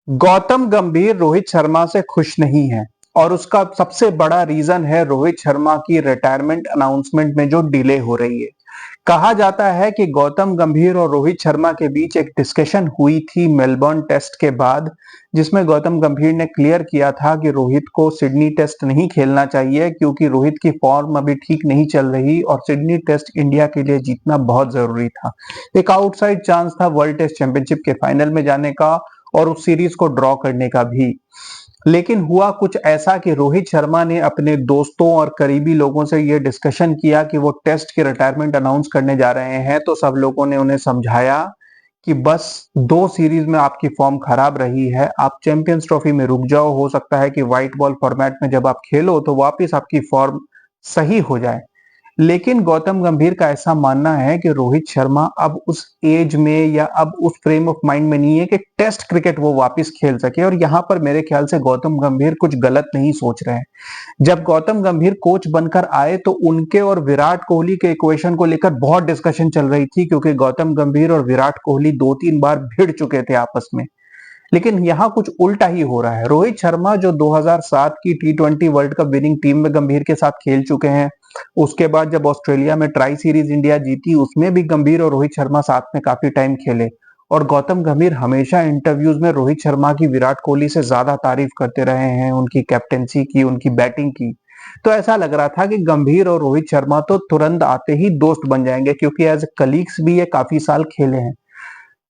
गौतम गंभीर रोहित शर्मा से खुश नहीं है और उसका सबसे बड़ा रीजन है रोहित शर्मा की रिटायरमेंट अनाउंसमेंट में जो डिले हो रही है। कहा जाता है कि गौतम गंभीर और रोहित शर्मा के बीच एक डिस्कशन हुई थी मेलबर्न टेस्ट के बाद, जिसमें गौतम गंभीर ने क्लियर किया था कि रोहित को सिडनी टेस्ट नहीं खेलना चाहिए क्योंकि रोहित की फॉर्म अभी ठीक नहीं चल रही और सिडनी टेस्ट इंडिया के लिए जीतना बहुत जरूरी था। एक आउटसाइड चांस था वर्ल्ड टेस्ट चैंपियनशिप के फाइनल में जाने का और उस सीरीज को ड्रॉ करने का भी। लेकिन हुआ कुछ ऐसा कि रोहित शर्मा ने अपने दोस्तों और करीबी लोगों से ये डिस्कशन किया कि वो टेस्ट की रिटायरमेंट अनाउंस करने जा रहे हैं, तो सब लोगों ने उन्हें समझाया कि बस दो सीरीज में आपकी फॉर्म खराब रही है, आप चैंपियंस ट्रॉफी में रुक जाओ, हो सकता है कि व्हाइट बॉल फॉर्मेट में जब आप खेलो तो वापस आपकी फॉर्म सही हो जाए। लेकिन गौतम गंभीर का ऐसा मानना है कि रोहित शर्मा अब उस एज में या अब उस फ्रेम ऑफ माइंड में नहीं है कि टेस्ट क्रिकेट वो वापस खेल सके, और यहाँ पर मेरे ख्याल से गौतम गंभीर कुछ गलत नहीं सोच रहे हैं। जब गौतम गंभीर कोच बनकर आए तो उनके और विराट कोहली के इक्वेशन को लेकर बहुत डिस्कशन चल रही थी, क्योंकि गौतम गंभीर और विराट कोहली 2-3 बार भिड़ चुके थे आपस में। लेकिन यहाँ कुछ उल्टा ही हो रहा है। रोहित शर्मा जो 2007 की टी20 वर्ल्ड कप विनिंग टीम में गंभीर के साथ खेल चुके हैं, उसके बाद जब ऑस्ट्रेलिया में ट्राई सीरीज इंडिया जीती उसमें भी गंभीर और रोहित शर्मा साथ में काफी टाइम खेले, और गौतम गंभीर हमेशा इंटरव्यूज में रोहित शर्मा की विराट कोहली से ज्यादा तारीफ करते रहे हैं, उनकी कैप्टेंसी की, उनकी बैटिंग की। तो ऐसा लग रहा था कि गंभीर और रोहित शर्मा तो तुरंत आते ही दोस्त बन जाएंगे, क्योंकि एज कलीग्स भी ये काफी साल खेले हैं।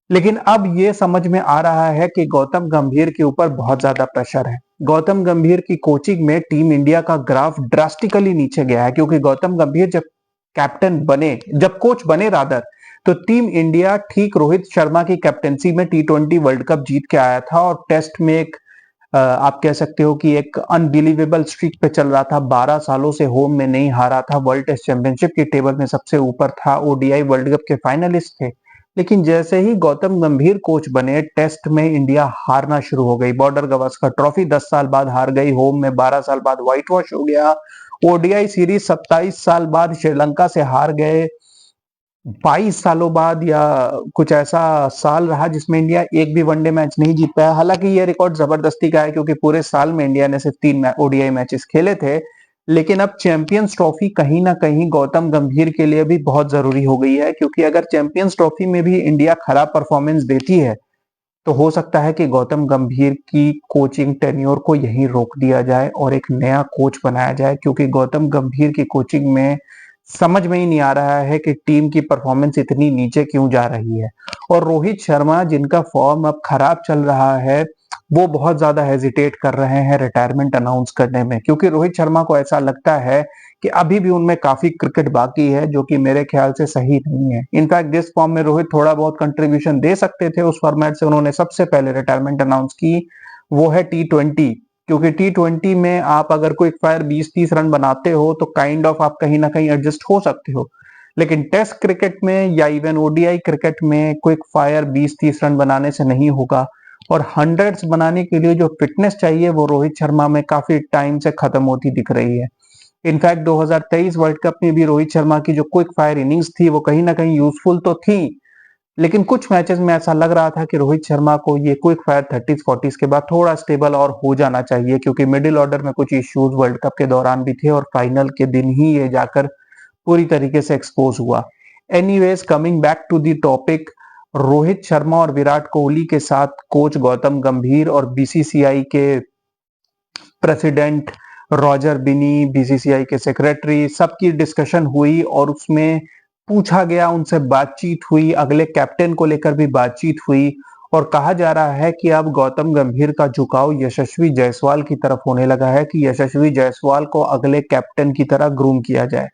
लेकिन अब ये समझ में आ रहा है कि गौतम गंभीर के ऊपर बहुत ज्यादा प्रेशर है। गौतम गंभीर की कोचिंग में टीम इंडिया का ग्राफ ड्रास्टिकली नीचे गया है, क्योंकि गौतम गंभीर जब कोच बने रादर, तो टीम इंडिया ठीक रोहित शर्मा की कैप्टेंसी में टी20 वर्ल्ड कप जीत के आया था और टेस्ट में एक आप कह सकते हो कि एक अनबिलीवेबल स्ट्रीक पे चल रहा था। 12 सालों से होम में नहीं हारा था, वर्ल्ड टेस्ट चैंपियनशिप की टेबल में सबसे ऊपर था, ओडीआई वर्ल्ड कप के फाइनलिस्ट थे। लेकिन जैसे ही गौतम गंभीर कोच बने, टेस्ट में इंडिया हारना शुरू हो गई। बॉर्डर गवस्कर ट्रॉफी 10 साल बाद हार गई, होम में 12 साल बाद व्हाइट वॉश हो गया, ओडीआई सीरीज 27 साल बाद श्रीलंका से हार गए, 22 सालों बाद या कुछ ऐसा साल रहा जिसमें इंडिया एक भी वनडे मैच नहीं जीत पाया। हालांकि ये रिकॉर्ड जबरदस्ती का है, क्योंकि पूरे साल में इंडिया ने सिर्फ 3 ओडीआई मैचेस खेले थे। लेकिन अब चैंपियंस ट्रॉफी कहीं ना कहीं गौतम गंभीर के लिए भी बहुत जरूरी हो गई है, क्योंकि अगर चैंपियंस ट्रॉफी में भी इंडिया खराब परफॉर्मेंस देती है तो हो सकता है कि गौतम गंभीर की कोचिंग टेन्योर को यहीं रोक दिया जाए और एक नया कोच बनाया जाए, क्योंकि गौतम गंभीर की कोचिंग में समझ में ही नहीं आ रहा है कि टीम की परफॉर्मेंस इतनी नीचे क्यों जा रही है। और रोहित शर्मा जिनका फॉर्म अब खराब चल रहा है, वो बहुत ज्यादा हेजिटेट कर रहे हैं रिटायरमेंट अनाउंस करने में, क्योंकि रोहित शर्मा को ऐसा लगता है कि अभी भी उनमें काफी क्रिकेट बाकी है, जो कि मेरे ख्याल से सही नहीं है। इनफैक्ट जिस फॉर्म में रोहित थोड़ा बहुत कंट्रीब्यूशन दे सकते थे, उस फॉर्मेट से उन्होंने सबसे पहले रिटायरमेंट अनाउंस की, वो है टी20। क्योंकि टी20 में आप अगर क्विक फायर 20-30 रन बनाते हो तो काइंड ऑफ आप कहीं ना कहीं एडजस्ट हो सकते हो। लेकिन टेस्ट क्रिकेट में या इवन ओडीआई क्रिकेट में क्विक फायर 20-30 रन बनाने से नहीं होगा, और हंड्रेड्स बनाने के लिए जो फिटनेस चाहिए वो रोहित शर्मा में काफी टाइम से खत्म होती दिख रही है। इनफैक्ट 2023 वर्ल्ड कप में भी रोहित शर्मा की जो क्विक फायर इनिंग्स थी वो कहीं ना कहीं यूजफुल तो थी, लेकिन कुछ मैचेस में ऐसा लग रहा था कि रोहित शर्मा को ये क्विक फायर 30-40 के बाद थोड़ा स्टेबल और हो जाना चाहिए, क्योंकि मिडिल ऑर्डर में कुछ इश्यूज वर्ल्ड कप के दौरान भी थे और फाइनल के दिन ही ये जाकर पूरी तरीके से एक्सपोज हुआ। Anyways, coming back to the topic, Rohit Sharma और विराट कोहली के साथ कोच गौतम गंभीर और बीसीसीआई के प्रेसिडेंट रॉजर बिनी, बीसीसीआई के सेक्रेटरी, सबकी डिस्कशन हुई और उसमें पूछा गया, उनसे बातचीत हुई, अगले कैप्टन को लेकर भी बातचीत हुई, और कहा जा रहा है कि अब गौतम गंभीर का झुकाव यशस्वी जायसवाल की तरफ होने लगा है कि यशस्वी जायसवाल को अगले कैप्टन की तरह ग्रूम किया जाए।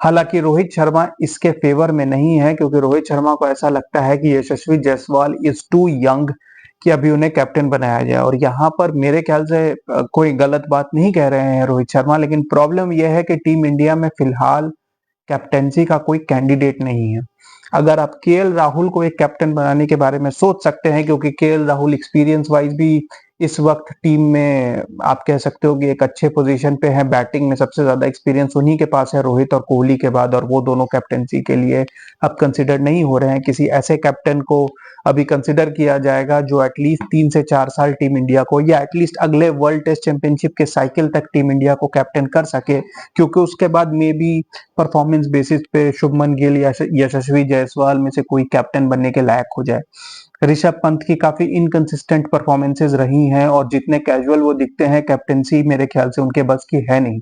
हालांकि रोहित शर्मा इसके फेवर में नहीं है, क्योंकि रोहित शर्मा को ऐसा लगता है कि यशस्वी जायसवाल इज टू यंग कि अभी उन्हें कैप्टन बनाया जाए। और यहाँ पर मेरे ख्याल से कोई गलत बात नहीं कह रहे हैं रोहित शर्मा, लेकिन प्रॉब्लम यह है कि टीम इंडिया में फिलहाल कैप्टेंसी का कोई कैंडिडेट नहीं है। अगर आप केएल राहुल को एक कैप्टन बनाने के बारे में सोच सकते हैं, क्योंकि केएल राहुल एक्सपीरियंस वाइज भी इस वक्त टीम में आप कह सकते हो कि एक अच्छे पोजीशन पे है, बैटिंग में सबसे ज्यादा एक्सपीरियंस उन्हीं के पास है रोहित और कोहली के बाद, और वो दोनों कैप्टेंसी के लिए अब कंसिडर नहीं हो रहे हैं। किसी ऐसे कैप्टन को अभी कंसिडर किया जाएगा जो एटलीस्ट 3 से 4 साल टीम इंडिया को, या एटलीस्ट अगले वर्ल्ड टेस्ट चैंपियनशिप के साइकिल तक टीम इंडिया को कैप्टन कर सके, क्योंकि उसके बाद मे बी परफॉर्मेंस बेसिस पे शुभमन गिल या यशस्वी जायसवाल में से कोई कैप्टन बनने के लायक हो जाए। ऋषभ पंत की काफी इनकंसिस्टेंट परफॉर्मेंसेज रही हैं, और जितने कैजुअल वो दिखते हैं कैप्टेंसी मेरे ख्याल से उनके बस की है नहीं।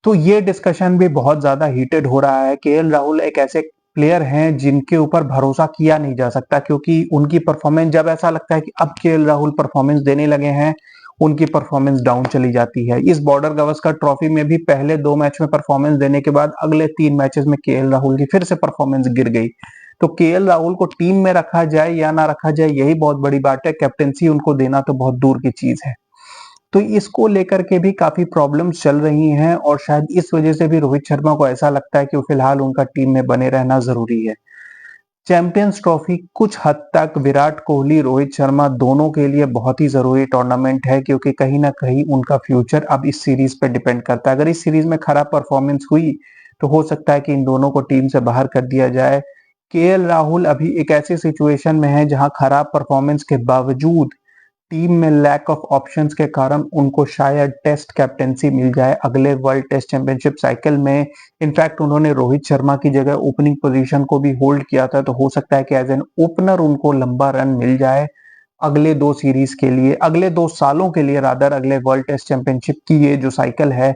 तो ये डिस्कशन भी बहुत ज्यादा हीटेड हो रहा है। केएल राहुल एक ऐसे प्लेयर हैं जिनके ऊपर भरोसा किया नहीं जा सकता, क्योंकि उनकी परफॉर्मेंस जब ऐसा लगता है कि अब केएल राहुल परफॉर्मेंस देने लगे हैं, उनकी परफॉर्मेंस डाउन चली जाती है। इस बॉर्डर गावस्कर ट्रॉफी में भी पहले 2 मैच में परफॉर्मेंस देने के बाद अगले 3 मैचेस में केएल राहुल की फिर से परफॉर्मेंस गिर गई। तो केएल राहुल को टीम में रखा जाए या ना रखा जाए, यही बहुत बड़ी बात है। कैप्टेंसी उनको देना तो बहुत दूर की चीज है। तो इसको लेकर के भी काफी प्रॉब्लम्स चल रही हैं, और शायद इस वजह से भी रोहित शर्मा को ऐसा लगता है कि फिलहाल उनका टीम में बने रहना जरूरी है। चैंपियंस ट्रॉफी कुछ हद तक विराट कोहली, रोहित शर्मा दोनों के लिए बहुत ही जरूरी टूर्नामेंट है, क्योंकि कहीं ना कहीं उनका फ्यूचर अब इस सीरीज पे डिपेंड करता है। अगर इस सीरीज में खराब परफॉर्मेंस हुई तो हो सकता है कि इन दोनों को टीम से बाहर कर दिया जाए। केएल राहुल अभी एक ऐसी सिचुएशन में है जहां खराब परफॉर्मेंस के बावजूद टीम में लैक ऑफ ऑप्शंस के कारण उनको शायद टेस्ट कैप्टेंसी मिल जाए अगले वर्ल्ड टेस्ट चैंपियनशिप साइकिल में। इनफैक्ट उन्होंने रोहित शर्मा की जगह ओपनिंग पोजीशन को भी होल्ड किया था, तो हो सकता है कि एज एन ओपनर उनको लंबा रन मिल जाए अगले 2 सीरीज के लिए, अगले 2 सालों के लिए रादर, अगले वर्ल्ड टेस्ट चैंपियनशिप की ये जो साइकिल है।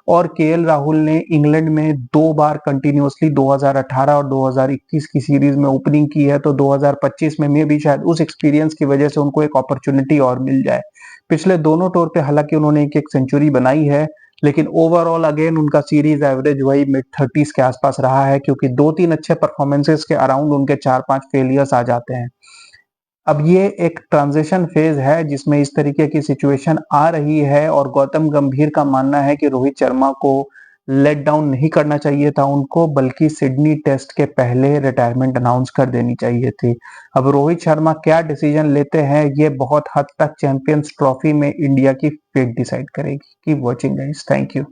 और केएल राहुल ने इंग्लैंड में 2 बार कंटिन्यूअसली 2018 और 2021 की सीरीज में ओपनिंग की है, तो 2025 में भी शायद उस एक्सपीरियंस की वजह से उनको एक अपॉर्चुनिटी और मिल जाए। पिछले दोनों टूर पे हालांकि उन्होंने एक सेंचुरी बनाई है, लेकिन ओवरऑल अगेन उनका सीरीज एवरेज वही मिड 30s के आसपास रहा है, क्योंकि 2-3 अच्छे परफॉर्मेंसेस के अराउंड उनके 4-5 फेलियर्स आ जाते हैं। अब ये एक ट्रांजिशन फेज है जिसमें इस तरीके की सिचुएशन आ रही है, और गौतम गंभीर का मानना है कि रोहित शर्मा को लेट डाउन नहीं करना चाहिए था उनको, बल्कि सिडनी टेस्ट के पहले रिटायरमेंट अनाउंस कर देनी चाहिए थी। अब रोहित शर्मा क्या डिसीजन लेते हैं ये बहुत हद तक चैंपियंस ट्रॉफी में इंडिया की फेट डिसाइड करेगी। Keep watching guys, thank you.